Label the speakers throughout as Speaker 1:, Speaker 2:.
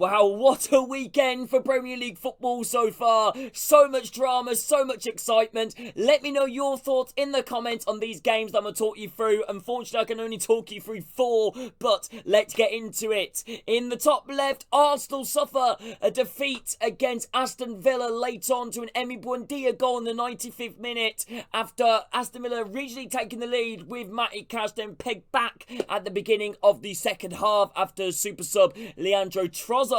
Speaker 1: Wow, what a weekend for Premier League football so far. So much drama, so much excitement. Let me know your thoughts in the comments on these games that I'm going to talk you through. Unfortunately, I can only talk you through 4, but let's get into it. In the top left, Arsenal suffer a defeat against Aston Villa late on to an Emi Buendia goal in the 95th minute after Aston Villa originally taking the lead with Matty Cash, then pegged back at the beginning of the second half after super sub Leandro Trossard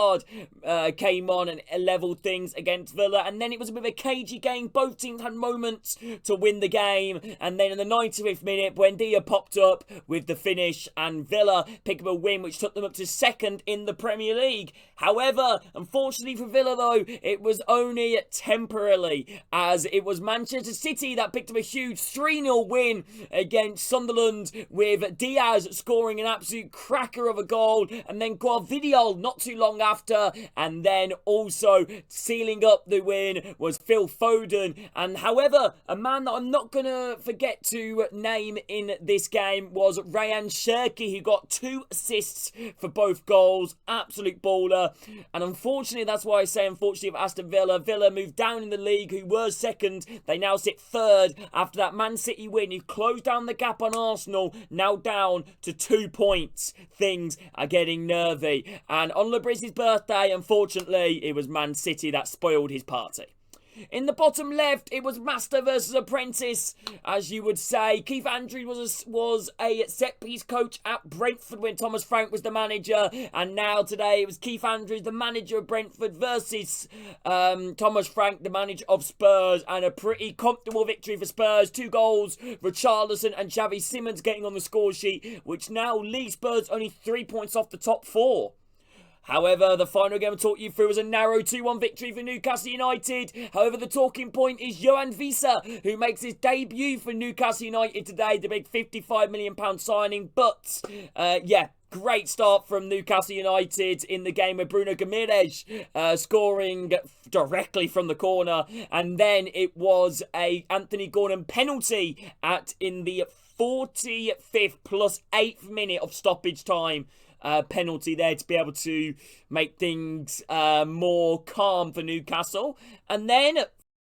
Speaker 1: came on and leveled things against Villa, and then it was a bit of a cagey game. Both teams had moments to win the game, and then in the 95th minute Buendia popped up with the finish and Villa picked up a win which took them up to second in the Premier League. However, unfortunately for Villa though, it was only temporarily, as it was Manchester City that picked up a huge 3-0 win against Sunderland, with Diaz scoring an absolute cracker of a goal, and then Gvardiol not too long after, and then also sealing up the win was Phil Foden. And however, a man that I'm not going to forget to name in this game was Ryan Cherki, who got 2 assists for both goals. Absolute baller. And unfortunately, that's why I say unfortunately for Aston Villa. Villa moved down in the league, who were second. They now sit third after that Man City win, who closed down the gap on Arsenal, now down to 2 points. Things are getting nervy. And on Labrizzi's birthday, unfortunately, it was Man City that spoiled his party. In the bottom left, it was master versus apprentice, as you would say. Keith Andrews was a set-piece coach at Brentford when Thomas Frank was the manager, and now today it was Keith Andrews, the manager of Brentford, versus Thomas Frank, the manager of Spurs, and a pretty comfortable victory for Spurs. 2 goals, Richarlison and Xavi Simons getting on the score sheet, which now leaves Spurs only 3 points off the top 4. However, the final game I'll talk you through was a narrow 2-1 victory for Newcastle United. However, the talking point is Johan Wissa, who makes his debut for Newcastle United today, the big £55 million signing. But, great start from Newcastle United in the game with Bruno Guimaraes scoring directly from the corner. And then it was a Anthony Gordon penalty in the 45th plus 8th minute of stoppage time. Penalty there to be able to make things more calm for Newcastle. And then